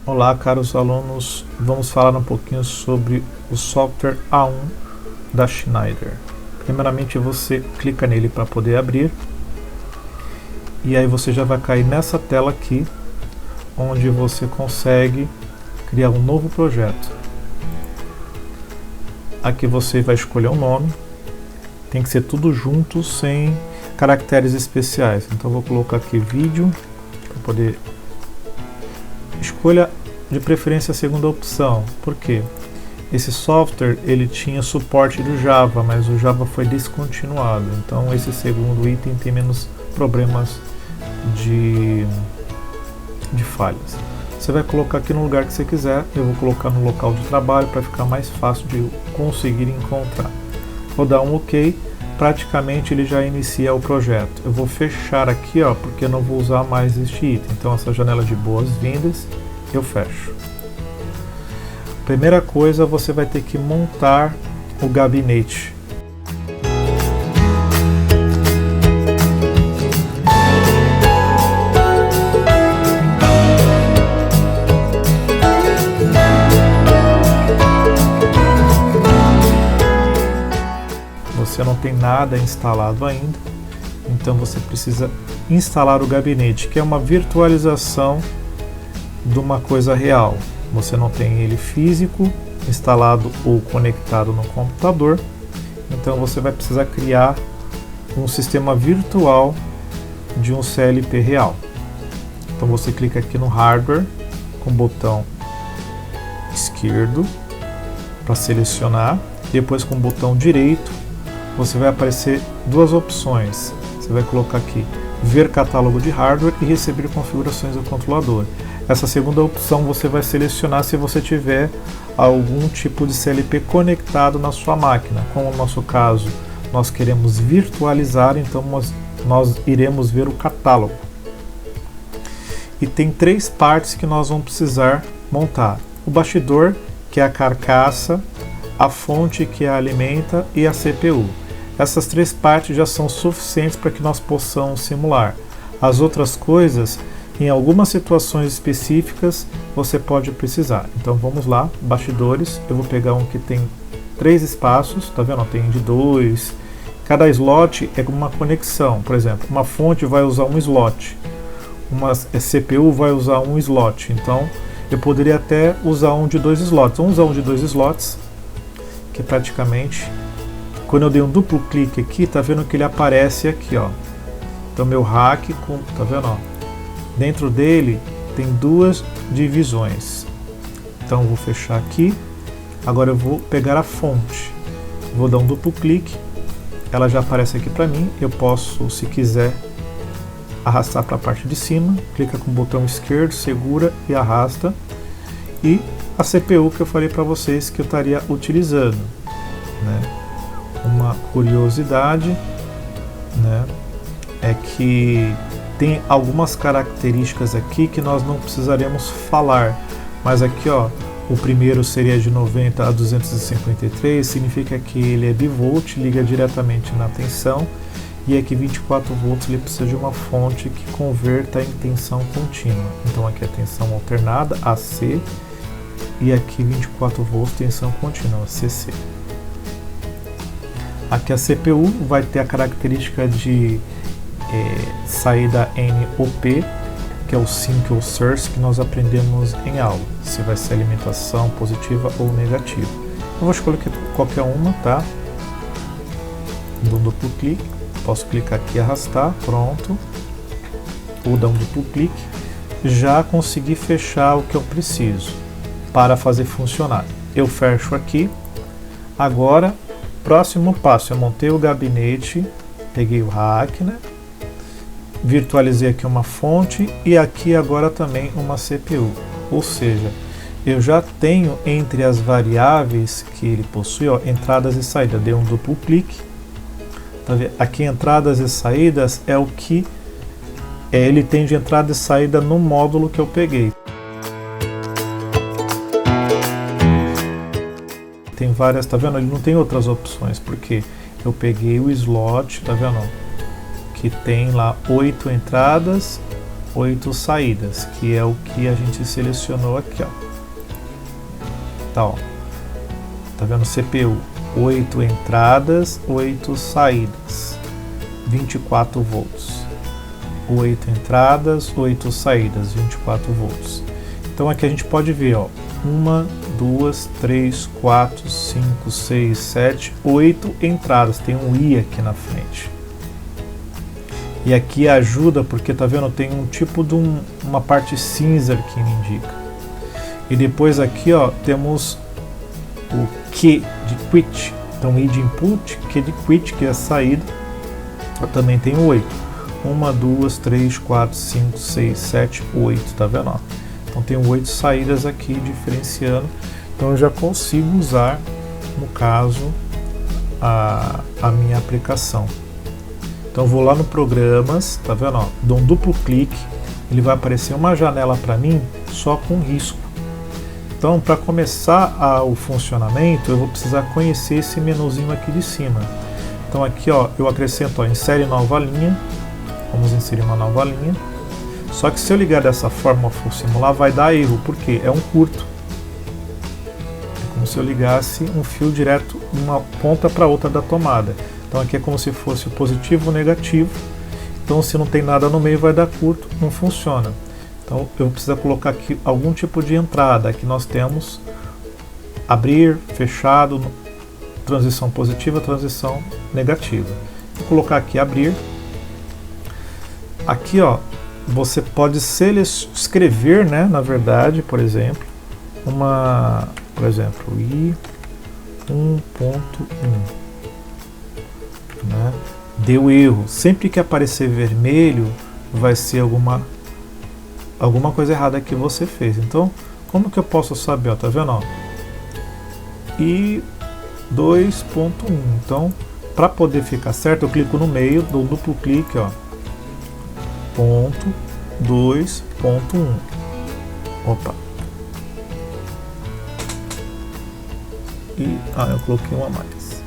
Olá, caros alunos, vamos falar um pouquinho sobre o software A1 da Schneider. Primeiramente você clica nele para poder abrir e aí você já vai cair nessa tela aqui, onde você consegue criar um novo projeto. Aqui você vai escolher um nome, tem que ser tudo junto, sem caracteres especiais. Então eu vou colocar aqui vídeo, para poder... Escolha de preferência a segunda opção, porque esse software ele tinha suporte do Java, mas o Java foi descontinuado, então esse segundo item tem menos problemas de falhas. Você vai colocar aqui no lugar que você quiser, eu vou colocar no local de trabalho para ficar mais fácil de conseguir encontrar. Vou dar um OK, praticamente ele já inicia o projeto. Eu vou fechar aqui, porque eu não vou usar mais este item, então essa janela de boas-vindas eu fecho. Primeira coisa, você vai ter que montar o gabinete. Você não tem nada instalado ainda, então você precisa instalar o gabinete, que é uma virtualização de uma coisa real. Você não tem ele físico, instalado ou conectado no computador, então você vai precisar criar um sistema virtual de um CLP real. Então você clica aqui no Hardware, com o botão esquerdo para selecionar, depois com o botão direito você vai aparecer duas opções. Você vai colocar aqui ver catálogo de hardware e receber configurações do controlador. Essa segunda opção você vai selecionar se você tiver algum tipo de CLP conectado na sua máquina. Como no nosso caso nós queremos virtualizar, então nós iremos ver o catálogo. E tem três partes que nós vamos precisar montar: o bastidor, que é a carcaça, a fonte, que a alimenta, e a CPU. Essas três partes já são suficientes para que nós possamos simular. As outras coisas, em algumas situações específicas, você pode precisar. Então vamos lá, bastidores, eu vou pegar um que tem 3 espaços, tá vendo? Tem de 2, cada slot é uma conexão. Por exemplo, uma fonte vai usar um slot, uma CPU vai usar um slot, então eu poderia até usar um de 2 slots. Vamos usar um de 2 slots, que praticamente, quando eu dei um duplo clique aqui, tá vendo que ele aparece aqui, Então meu rack, tá vendo, dentro dele tem 2 divisões. Então eu vou fechar aqui. Agora eu vou pegar a fonte, vou dar um duplo clique, ela já aparece aqui para mim. Eu posso, se quiser, arrastar para a parte de cima, clica com o botão esquerdo, segura e arrasta. E a CPU que eu falei para vocês que eu estaria utilizando, né? Uma curiosidade, né, é que tem algumas características aqui que nós não precisaremos falar, mas aqui o primeiro seria de 90 a 253, significa que ele é bivolt, liga diretamente na tensão, e aqui 24 volts ele precisa de uma fonte que converta em tensão contínua. Então aqui é tensão alternada, AC, e aqui 24 volts tensão contínua, CC. Aqui a CPU vai ter a característica de saída NOP, que é o Single Source que nós aprendemos em aula, se vai ser alimentação positiva ou negativa. Eu vou escolher qualquer uma, tá? Dou um duplo clique, posso clicar aqui e arrastar, pronto. Ou dar um duplo clique, já consegui fechar o que eu preciso para fazer funcionar. Eu fecho aqui. Agora, próximo passo, eu montei o gabinete, peguei o rack, né? Virtualizei aqui uma fonte e aqui agora também uma CPU. Ou seja, eu já tenho entre as variáveis que ele possui, entradas e saídas. Dei um duplo clique. Tá vendo? Aqui entradas e saídas é o que ele tem de entrada e saída no módulo que eu peguei. Tem várias, tá vendo? Ele não tem outras opções, porque eu peguei o slot, tá vendo? Que tem lá 8 entradas 8 saídas, que é o que a gente selecionou aqui, ó. Tá, ó. Tá vendo? CPU, 8 entradas, 8 saídas, 24 volts. 8 entradas, 8 saídas, 24 volts. Então aqui a gente pode ver, ó, 1, 2, 3, 4, 5, 6, 7, 8 entradas. Tem um I aqui na frente. E aqui ajuda porque, tá vendo, tem um tipo de uma parte cinza que me indica. E depois aqui, ó, temos o Q de quit. Então I de input, Q de quit, que é a saída. Eu também tenho 8. 1, 2, 3, 4, 5, 6, 7, 8, tá vendo? Ó? Então tenho 8 saídas aqui diferenciando. Então eu já consigo usar, no caso, a minha aplicação. Então eu vou lá no Programas, tá vendo? Ó? Dou um duplo clique, ele vai aparecer uma janela para mim só com risco. Então, para começar o funcionamento, eu vou precisar conhecer esse menuzinho aqui de cima. Então aqui, ó, eu acrescento, ó, insere nova linha. Vamos inserir uma nova linha. Só que se eu ligar dessa forma for simular, vai dar erro, porque é um curto. É como se eu ligasse um fio direto de uma ponta para outra da tomada. Então aqui é como se fosse o positivo e o negativo. Então se não tem nada no meio vai dar curto, não funciona. Então eu preciso colocar aqui algum tipo de entrada. Aqui nós temos abrir, fechado, transição positiva, transição negativa. Vou colocar aqui abrir. Aqui, ó, você pode escrever, né, na verdade, por exemplo, I 1.1, né? Deu erro. Sempre que aparecer vermelho, vai ser alguma coisa errada que você fez. Então, como que eu posso saber? Ó, tá vendo? Ó? I 2.1. Então, para poder ficar certo, eu clico no meio, dou duplo clique, ó. Ponto 2.1. Opa. E eu coloquei uma a mais.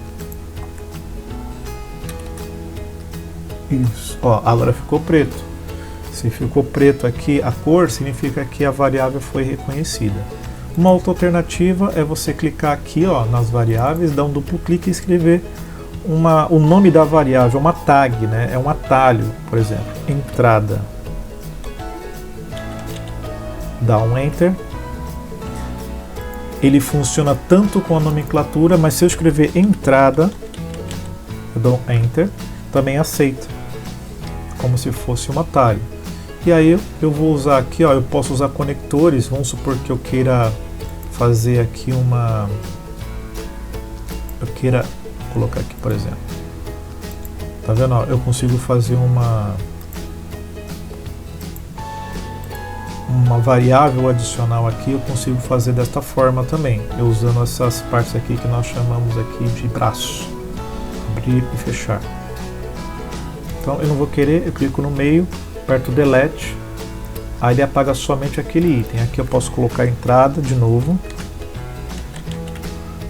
Isso. Ó, agora ficou preto. Se ficou preto aqui a cor, significa que a variável foi reconhecida. Uma outra alternativa é você clicar aqui, ó, nas variáveis, dar um duplo clique e escrever o nome da variável, uma tag, né? É um atalho, por exemplo, entrada. Dá um Enter. Ele funciona tanto com a nomenclatura, mas se eu escrever entrada, eu dou um Enter, também aceita, como se fosse um atalho. E aí eu vou usar aqui, ó, eu posso usar conectores, vamos supor que eu queira fazer aqui eu queira colocar aqui, por exemplo. Tá vendo? Ó, eu consigo fazer uma variável adicional aqui, eu consigo fazer desta forma também, eu usando essas partes aqui que nós chamamos aqui de braço. Abrir e fechar. Então eu não vou querer, eu clico no meio, aperto Delete, aí ele apaga somente aquele item. Aqui eu posso colocar a entrada de novo.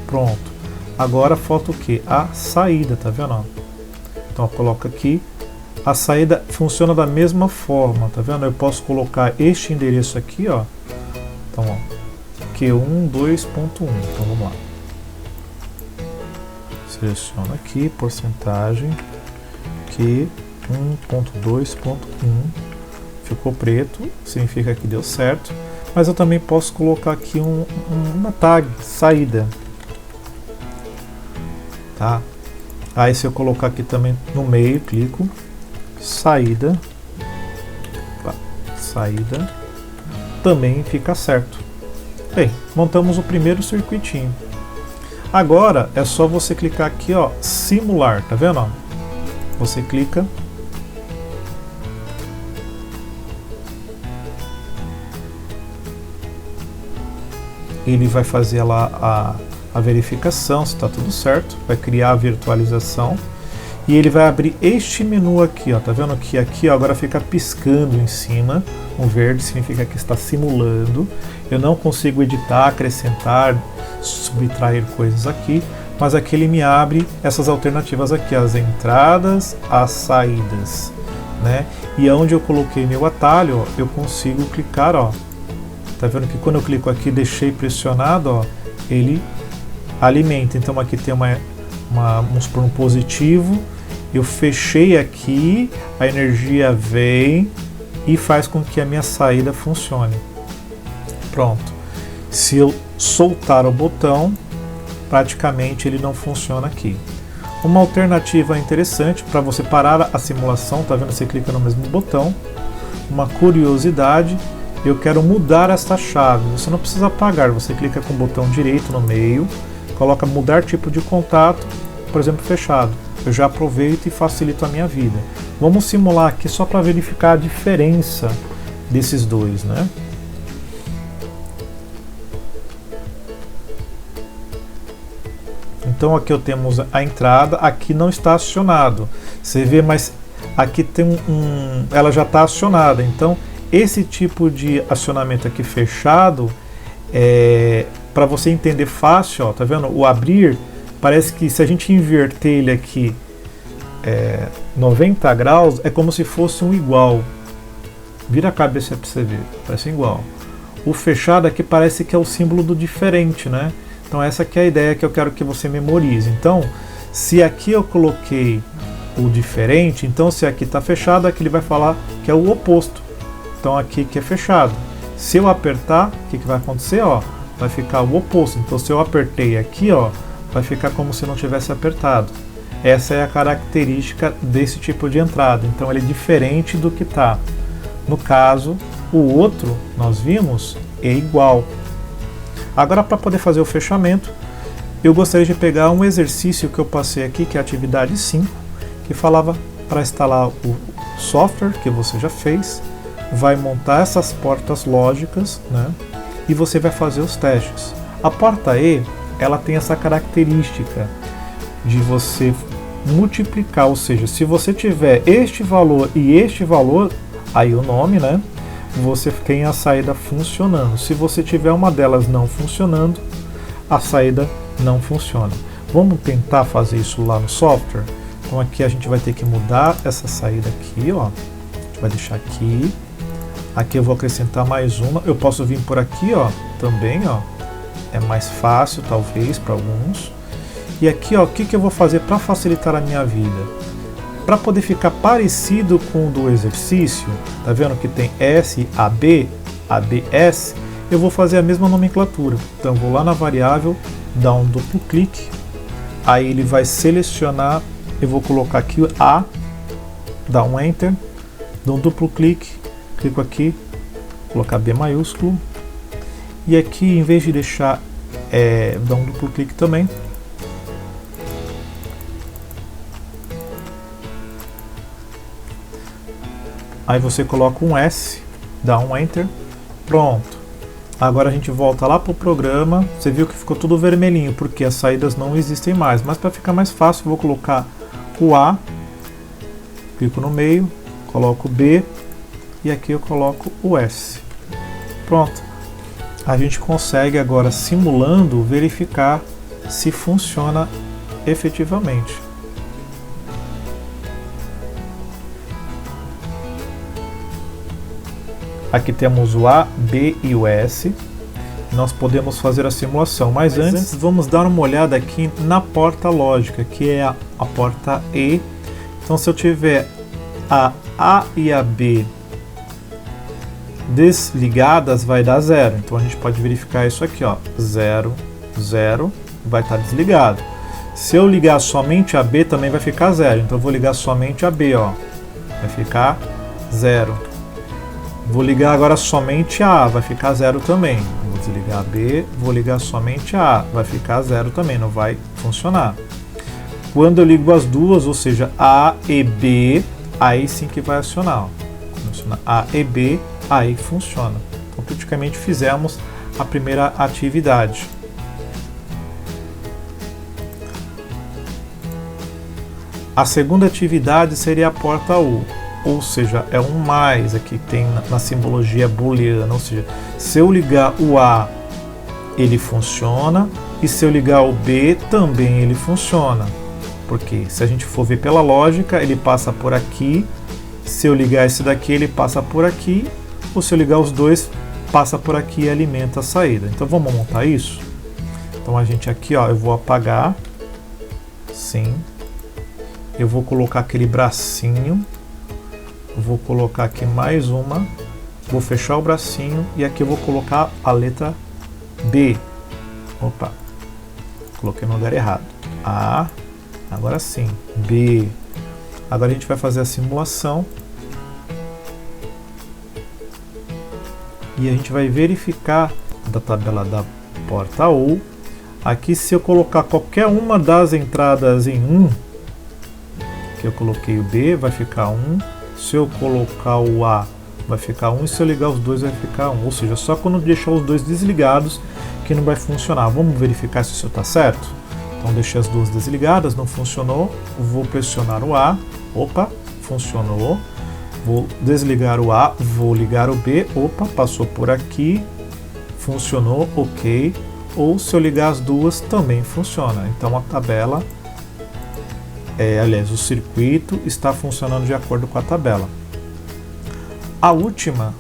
Pronto. Agora falta o que? A saída, tá vendo? Então eu coloco aqui. A saída funciona da mesma forma, tá vendo? Eu posso colocar este endereço aqui, ó. Então, ó, Q1 2.1. Então vamos lá. Seleciono aqui, porcentagem, Q 1.2.1. Ficou preto, significa que deu certo. Mas eu também posso colocar aqui uma tag, saída. Tá? Aí se eu colocar aqui também no meio, clico, saída, saída, também fica certo. Bem, montamos o primeiro circuitinho. Agora é só você clicar aqui, ó, simular, tá vendo? Ó? Você clica, ele vai fazer lá a verificação se está tudo certo, vai criar a virtualização e ele vai abrir este menu aqui, ó, tá vendo que aqui ó, agora fica piscando em cima, um verde significa que está simulando. Eu não consigo editar, acrescentar, subtrair coisas aqui, mas aqui ele me abre essas alternativas aqui, as entradas, as saídas. né? E onde eu coloquei meu atalho, ó, eu consigo clicar, ó. Tá vendo que quando eu clico aqui, deixei pressionado, ó, ele alimenta. Então aqui tem vamos supor, um positivo, eu fechei aqui, a energia vem e faz com que a minha saída funcione. Pronto. Se eu soltar o botão, praticamente ele não funciona aqui. Uma alternativa interessante para você parar a simulação, tá vendo? Você clica no mesmo botão. Uma curiosidade, eu quero mudar esta chave. Você não precisa apagar, você clica com o botão direito no meio, coloca mudar tipo de contato, por exemplo, fechado. Eu já aproveito e facilito a minha vida. Vamos simular aqui só para verificar a diferença desses dois, né? Então aqui eu temos a entrada, aqui não está acionado. Você vê, mas aqui tem ela já está acionada. Então esse tipo de acionamento aqui fechado, para você entender fácil, ó, tá vendo? O abrir, parece que se a gente inverter ele aqui 90 graus, é como se fosse um igual. Vira a cabeça para você ver, parece igual. O fechado aqui parece que é o símbolo do diferente, né? Então essa aqui é a ideia que eu quero que você memorize. Então, se aqui eu coloquei o diferente, então se aqui está fechado, aqui ele vai falar que é o oposto. Então aqui que é fechado. Se eu apertar, o que vai acontecer? Ó, vai ficar o oposto. Então se eu apertei aqui, ó, vai ficar como se não tivesse apertado. Essa é a característica desse tipo de entrada. Então ele é diferente do que está. No caso, o outro, nós vimos, é igual. Agora, para poder fazer o fechamento, eu gostaria de pegar um exercício que eu passei aqui, que é a atividade 5, que falava para instalar o software que você já fez, vai montar essas portas lógicas, né? E você vai fazer os testes. A porta E, ela tem essa característica de você multiplicar, ou seja, se você tiver este valor e este valor, aí o nome, né? Você tem a saída funcionando. Se você tiver uma delas não funcionando, a saída não funciona. Vamos tentar fazer isso lá no software? Então aqui a gente vai ter que mudar essa saída aqui, ó. A gente vai deixar aqui. Aqui eu vou acrescentar mais uma. Eu posso vir por aqui, ó, também, ó. É mais fácil, talvez, para alguns. E aqui, ó, o que eu vou fazer para facilitar a minha vida? Para poder ficar parecido com o do exercício, tá vendo que tem SAB, ABS, eu vou fazer a mesma nomenclatura. Então vou lá na variável, dar um duplo clique, aí ele vai selecionar, eu vou colocar aqui A, dar um Enter, dou um duplo clique, clico aqui, colocar B maiúsculo, e aqui em vez de deixar, dar um duplo clique também, aí você coloca um S, dá um Enter, pronto. Agora a gente volta lá para o programa, você viu que ficou tudo vermelhinho, porque as saídas não existem mais. Mas para ficar mais fácil, eu vou colocar o A, clico no meio, coloco o B, e aqui eu coloco o S. Pronto. A gente consegue agora, simulando, verificar se funciona efetivamente. Aqui temos o A, B e o S. Nós podemos fazer a simulação, mas antes vamos dar uma olhada aqui na porta lógica, que é a porta E. Então se eu tiver a A e a B desligadas, vai dar 0. Então a gente pode verificar isso aqui, ó, 0, 0, vai estar desligado. Se eu ligar somente a B, também vai ficar 0. Então eu vou ligar somente a B, ó, vai ficar 0. Vou ligar agora somente a A, vai ficar 0 também. Vou desligar a B, vou ligar somente a A, vai ficar 0 também, não vai funcionar. Quando eu ligo as duas, ou seja, A e B, aí sim que vai acionar. Funciona A e B, aí funciona. Então praticamente fizemos a primeira atividade. A segunda atividade seria a porta U. Ou seja, é um mais aqui que tem na simbologia booleana, ou seja, se eu ligar o A, ele funciona, e se eu ligar o B, também ele funciona. Porque se a gente for ver pela lógica, ele passa por aqui Se eu ligar esse daqui, ele passa por aqui, ou se eu ligar os dois, passa por aqui e alimenta a saída. Então vamos montar isso? Então a gente aqui, ó, eu vou apagar, sim, eu vou colocar aquele bracinho, vou colocar aqui mais uma, vou fechar o bracinho e aqui eu vou colocar a letra B. Opa, coloquei no lugar errado. A, agora sim, B. Agora a gente vai fazer a simulação e a gente vai verificar da tabela da porta U. Aqui, se eu colocar qualquer uma das entradas em 1, que eu coloquei o B, vai ficar 1. Se eu colocar o A, vai ficar 1. E se eu ligar os dois, vai ficar 1. Ou seja, só quando deixar os dois desligados que não vai funcionar. Vamos verificar se isso está certo? Então, deixei as duas desligadas, não funcionou. Vou pressionar o A. Opa, funcionou. Vou desligar o A, vou ligar o B. Opa, passou por aqui. Funcionou, ok. Ou se eu ligar as duas, também funciona. Então a tabela, aliás, o circuito está funcionando de acordo com a tabela. A última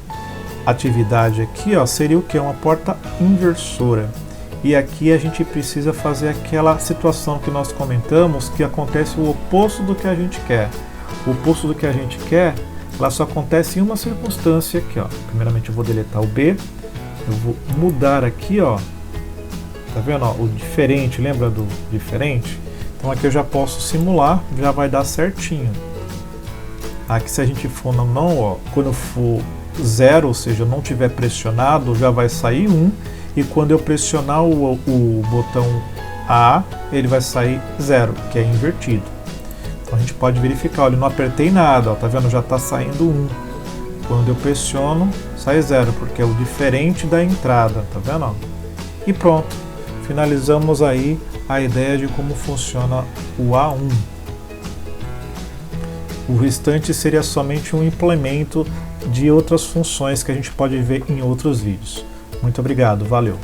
atividade aqui, ó, seria o que? Uma porta inversora. E aqui a gente precisa fazer aquela situação que nós comentamos, que acontece o oposto do que a gente quer. O oposto do que a gente quer, ela só acontece em uma circunstância aqui, ó. Primeiramente eu vou deletar o B, eu vou mudar aqui, ó. Tá vendo? Ó, o diferente, lembra do diferente? Então aqui eu já posso simular, já vai dar certinho. Aqui se a gente for na mão, ó, quando for 0, ou seja, não tiver pressionado, já vai sair 1. E quando eu pressionar o botão A, ele vai sair 0, que é invertido. Então a gente pode verificar, olha, eu não apertei nada, ó, tá vendo? Já está saindo 1. Quando eu pressiono, sai 0, porque é o diferente da entrada, tá vendo? Ó? E pronto. Finalizamos aí a ideia de como funciona o A1. O restante seria somente um implemento de outras funções que a gente pode ver em outros vídeos. Muito obrigado, valeu!